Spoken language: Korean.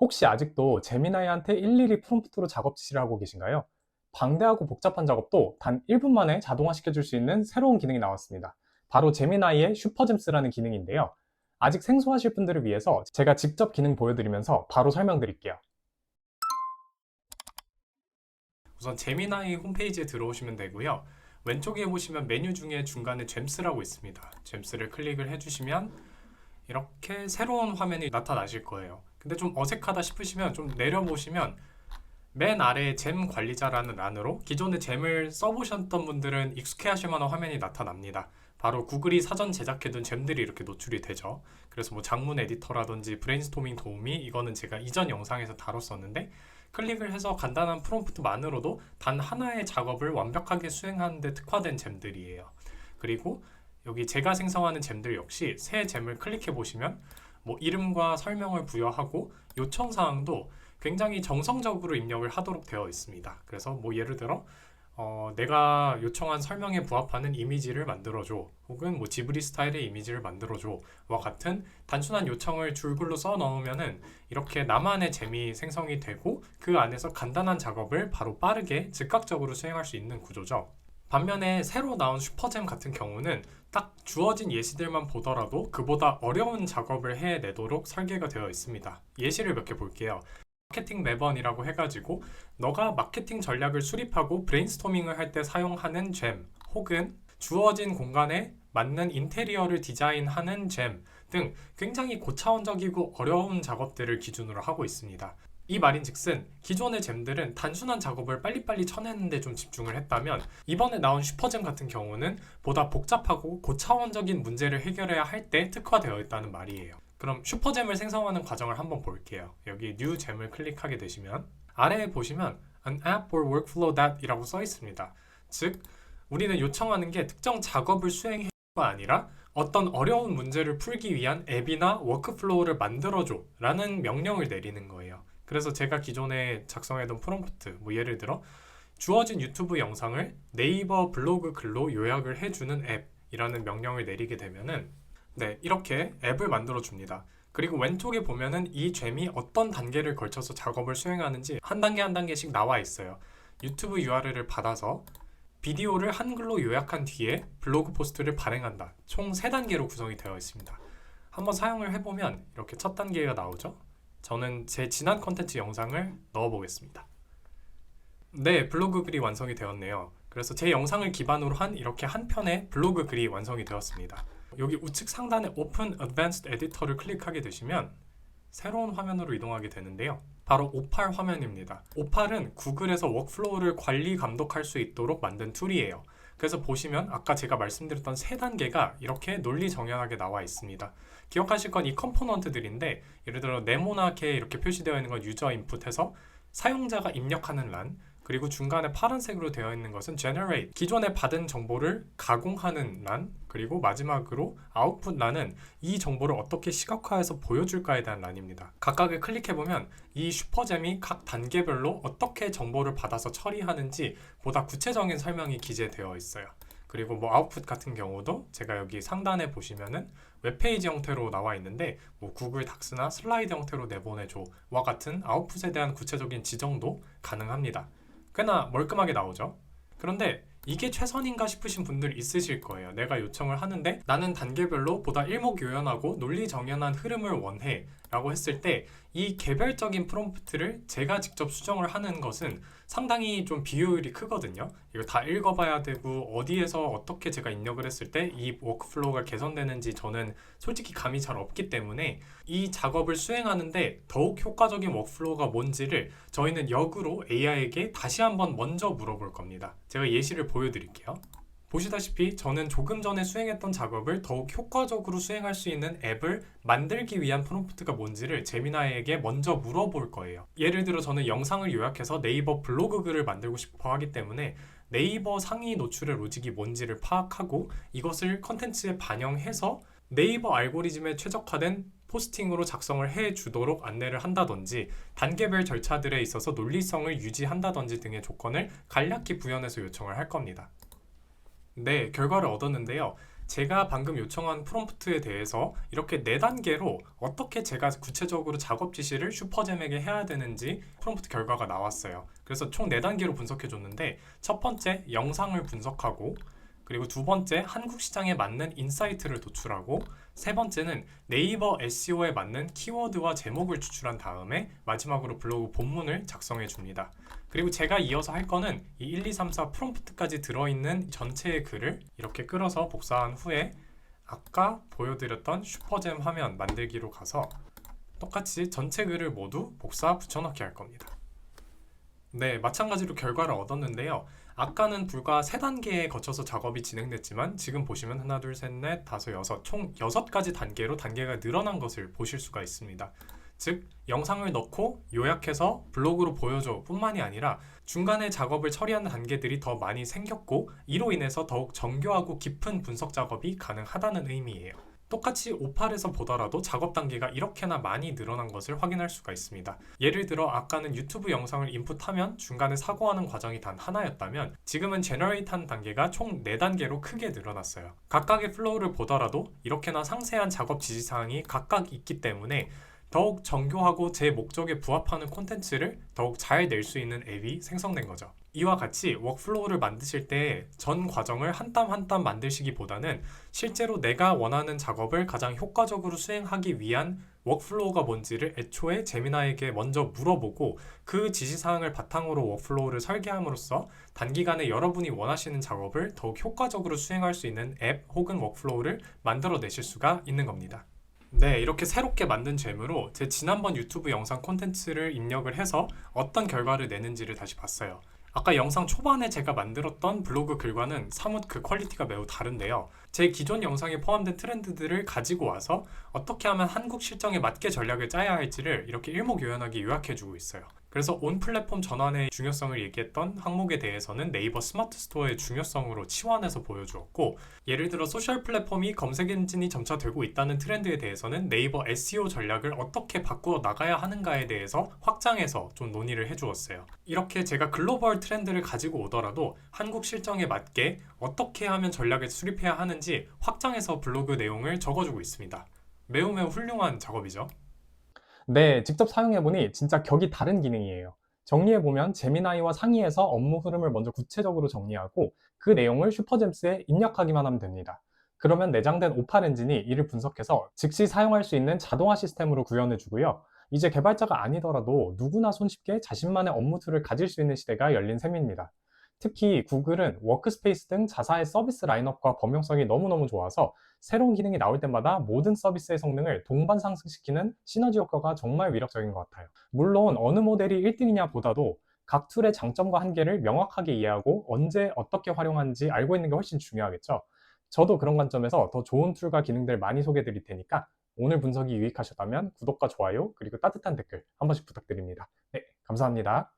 혹시 아직도 제미나이한테 일일이 프롬프트로 작업 지시를 하고 계신가요? 방대하고 복잡한 작업도 단 1분 만에 자동화시켜줄 수 있는 새로운 기능이 나왔습니다. 바로 제미나이의 슈퍼잼스라는 기능인데요. 아직 생소하실 분들을 위해서 제가 직접 기능 보여드리면서 바로 설명드릴게요. 우선 제미나이 홈페이지에 들어오시면 되고요. 왼쪽에 보시면 메뉴 중에 중간에 잼스라고 있습니다. 잼스를 클릭을 해주시면 이렇게 새로운 화면이 나타나실 거예요. 근데 좀 어색하다 싶으시면 좀 내려보시면 맨 아래에 잼 관리자라는 란으로 기존에 잼을 써보셨던 분들은 익숙해 하실 만한 화면이 나타납니다. 바로 구글이 사전 제작해둔 잼들이 이렇게 노출이 되죠. 그래서 뭐 장문 에디터라든지 브레인스토밍 도우미, 이거는 제가 이전 영상에서 다뤘었는데, 클릭을 해서 간단한 프롬프트만으로도 단 하나의 작업을 완벽하게 수행하는 데 특화된 잼들이에요. 그리고 여기 제가 생성하는 잼들 역시 새 잼을 클릭해 보시면 뭐 이름과 설명을 부여하고 요청 사항도 굉장히 정성적으로 입력을 하도록 되어 있습니다. 그래서 뭐 예를 들어 내가 요청한 설명에 부합하는 이미지를 만들어줘, 혹은 뭐 지브리 스타일의 이미지를 만들어줘 와 같은 단순한 요청을 줄글로 써 넣으면은 이렇게 나만의 잼이 생성이 되고 그 안에서 간단한 작업을 바로 빠르게 즉각적으로 수행할 수 있는 구조죠. 반면에 새로 나온 슈퍼잼 같은 경우는 딱 주어진 예시들만 보더라도 그보다 어려운 작업을 해내도록 설계가 되어 있습니다. 예시를 몇 개 볼게요. 마케팅 매번이라고 해가지고 너가 마케팅 전략을 수립하고 브레인스토밍을 할 때 사용하는 잼, 혹은 주어진 공간에 맞는 인테리어를 디자인하는 잼 등 굉장히 고차원적이고 어려운 작업들을 기준으로 하고 있습니다. 이 말인즉슨 기존의 잼들은 단순한 작업을 빨리빨리 쳐내는 데 좀 집중을 했다면, 이번에 나온 슈퍼잼 같은 경우는 보다 복잡하고 고차원적인 문제를 해결해야 할 때 특화되어 있다는 말이에요. 그럼 슈퍼잼을 생성하는 과정을 한번 볼게요. 여기 New 잼을 클릭하게 되시면 아래에 보시면 An app or workflow that 이라고 써 있습니다. 즉, 우리는 요청하는 게 특정 작업을 수행해가 아니라 어떤 어려운 문제를 풀기 위한 앱이나 워크플로우를 만들어줘 라는 명령을 내리는 거예요. 그래서 제가 기존에 작성해둔 프롬프트, 뭐 예를 들어 주어진 유튜브 영상을 네이버 블로그 글로 요약을 해주는 앱이라는 명령을 내리게 되면은 이렇게 앱을 만들어 줍니다. 그리고 왼쪽에 보면은 이 잼이 어떤 단계를 걸쳐서 작업을 수행하는지 한 단계 한 단계씩 나와 있어요. 유튜브 URL을 받아서 비디오를 한글로 요약한 뒤에 블로그 포스트를 발행한다. 총 3단계로 구성이 되어 있습니다. 한번 사용을 해보면 이렇게 첫 단계가 나오죠. 저는 제 지난 컨텐츠 영상을 넣어보겠습니다. 네, 블로그 글이 완성이 되었네요. 그래서 제 영상을 기반으로 한 이렇게 한 편의 블로그 글이 완성이 되었습니다. 여기 우측 상단에 Open Advanced Editor를 클릭하게 되시면 새로운 화면으로 이동하게 되는데요. 바로 오팔 화면입니다. 오팔은 구글에서 워크플로우를 관리 감독할 수 있도록 만든 툴이에요. 그래서 보시면 아까 제가 말씀드렸던 3단계가 이렇게 논리정연하게 나와 있습니다. 기억하실 건 이 컴포넌트들인데, 예를 들어 네모나게 이렇게 표시되어 있는 건 유저 인풋해서 사용자가 입력하는 란, 그리고 중간에 파란색으로 되어 있는 것은 generate, 기존에 받은 정보를 가공하는 란, 그리고 마지막으로 output 란은 이 정보를 어떻게 시각화해서 보여줄까에 대한 란입니다. 각각을 클릭해보면 이 슈퍼잼이 각 단계별로 어떻게 정보를 받아서 처리하는지 보다 구체적인 설명이 기재되어 있어요. 그리고 뭐 아웃풋 같은 경우도 제가 여기 상단에 보시면은 웹페이지 형태로 나와 있는데, 뭐 구글 닥스나 슬라이드 형태로 내보내줘와 같은 아웃풋에 대한 구체적인 지정도 가능합니다. 꽤나 멀끔하게 나오죠. 그런데 이게 최선인가 싶으신 분들 있으실 거예요. 내가 요청을 하는데 나는 단계별로 보다 일목요연하고 논리정연한 흐름을 원해 라고 했을 때 이 개별적인 프롬프트를 제가 직접 수정을 하는 것은 상당히 좀 비효율이 크거든요. 이거 다 읽어봐야 되고 어디에서 어떻게 제가 입력을 했을 때 이 워크플로우가 개선되는지 저는 솔직히 감이 잘 없기 때문에 이 작업을 수행하는데 더욱 효과적인 워크플로우가 뭔지를 저희는 역으로 AI에게 다시 한번 먼저 물어볼 겁니다. 제가 예시를 보여드릴게요. 보시다시피 저는 조금 전에 수행했던 작업을 더욱 효과적으로 수행할 수 있는 앱을 만들기 위한 프롬프트가 뭔지를 제미나이에게 먼저 물어볼 거예요. 예를 들어 저는 영상을 요약해서 네이버 블로그 글을 만들고 싶어 하기 때문에 네이버 상위 노출의 로직이 뭔지를 파악하고 이것을 컨텐츠에 반영해서 네이버 알고리즘에 최적화된 포스팅으로 작성을 해주도록 안내를 한다든지, 단계별 절차들에 있어서 논리성을 유지한다든지 등의 조건을 간략히 구현해서 요청을 할 겁니다. 네, 결과를 얻었는데요. 제가 방금 요청한 프롬프트에 대해서 이렇게 4단계로 어떻게 제가 구체적으로 작업 지시를 슈퍼잼에게 해야 되는지 프롬프트 결과가 나왔어요. 그래서 총 4단계로 분석해 줬는데, 첫 번째 영상을 분석하고, 그리고 두 번째 한국 시장에 맞는 인사이트를 도출하고, 세 번째는 네이버 SEO에 맞는 키워드와 제목을 추출한 다음에 마지막으로 블로그 본문을 작성해 줍니다. 그리고 제가 이어서 할 거는 이 1, 2, 3, 4 프롬프트까지 들어있는 전체의 글을 이렇게 끌어서 복사한 후에 아까 보여드렸던 슈퍼잼 화면 만들기로 가서 똑같이 전체 글을 모두 복사 붙여넣기 할 겁니다. 네, 마찬가지로 결과를 얻었는데요. 아까는 불과 3단계에 거쳐서 작업이 진행됐지만 지금 보시면 하나, 둘, 셋, 넷, 다섯, 여섯, 총 6가지 단계로 단계가 늘어난 것을 보실 수가 있습니다. 즉, 영상을 넣고 요약해서 블로그로 보여줘 뿐만이 아니라 중간에 작업을 처리하는 단계들이 더 많이 생겼고, 이로 인해서 더욱 정교하고 깊은 분석 작업이 가능하다는 의미예요. 똑같이 오팔에서 보더라도 작업 단계가 이렇게나 많이 늘어난 것을 확인할 수가 있습니다. 예를 들어 아까는 유튜브 영상을 인풋하면 중간에 사고하는 과정이 단 하나였다면 지금은 제너레이트한 단계가 총 4단계로 크게 늘어났어요. 각각의 플로우를 보더라도 이렇게나 상세한 작업 지시사항이 각각 있기 때문에 더욱 정교하고 제 목적에 부합하는 콘텐츠를 더욱 잘 낼 수 있는 앱이 생성된 거죠. 이와 같이 워크플로우를 만드실 때 전 과정을 한 땀 한 땀 만드시기보다는 실제로 내가 원하는 작업을 가장 효과적으로 수행하기 위한 워크플로우가 뭔지를 애초에 제미나이에게 먼저 물어보고 그 지시사항을 바탕으로 워크플로우를 설계함으로써 단기간에 여러분이 원하시는 작업을 더욱 효과적으로 수행할 수 있는 앱 혹은 워크플로우를 만들어 내실 수가 있는 겁니다. 네, 이렇게 새롭게 만든 잼으로 제 지난번 유튜브 영상 콘텐츠를 입력을 해서 어떤 결과를 내는지를 다시 봤어요. 아까 영상 초반에 제가 만들었던 블로그 글과는 사뭇 그 퀄리티가 매우 다른데요. 제 기존 영상에 포함된 트렌드들을 가지고 와서 어떻게 하면 한국 실정에 맞게 전략을 짜야 할지를 이렇게 일목요연하게 요약해주고 있어요. 그래서 온 플랫폼 전환의 중요성을 얘기했던 항목에 대해서는 네이버 스마트 스토어의 중요성으로 치환해서 보여주었고, 예를 들어 소셜 플랫폼이 검색 엔진이 점차 되고 있다는 트렌드에 대해서는 네이버 SEO 전략을 어떻게 바꾸어 나가야 하는가에 대해서 확장해서 좀 논의를 해주었어요. 이렇게 제가 글로벌 트렌드를 가지고 오더라도 한국 실정에 맞게 어떻게 하면 전략을 수립해야 하는지 확장해서 블로그 내용을 적어주고 있습니다. 매우 훌륭한 작업이죠. 네, 직접 사용해보니 진짜 격이 다른 기능이에요. 정리해보면 제미나이와 상의해서 업무 흐름을 먼저 구체적으로 정리하고 그 내용을 슈퍼잼스에 입력하기만 하면 됩니다. 그러면 내장된 오팔 엔진이 이를 분석해서 즉시 사용할 수 있는 자동화 시스템으로 구현해주고요. 이제 개발자가 아니더라도 누구나 손쉽게 자신만의 업무 툴을 가질 수 있는 시대가 열린 셈입니다. 특히 구글은 워크스페이스 등 자사의 서비스 라인업과 범용성이 너무너무 좋아서 새로운 기능이 나올 때마다 모든 서비스의 성능을 동반 상승시키는 시너지 효과가 정말 위력적인 것 같아요. 물론 어느 모델이 1등이냐 보다도 각 툴의 장점과 한계를 명확하게 이해하고 언제 어떻게 활용하는지 알고 있는 게 훨씬 중요하겠죠. 저도 그런 관점에서 더 좋은 툴과 기능들 많이 소개해 드릴 테니까 오늘 분석이 유익하셨다면 구독과 좋아요 그리고 따뜻한 댓글 한 번씩 부탁드립니다. 네, 감사합니다.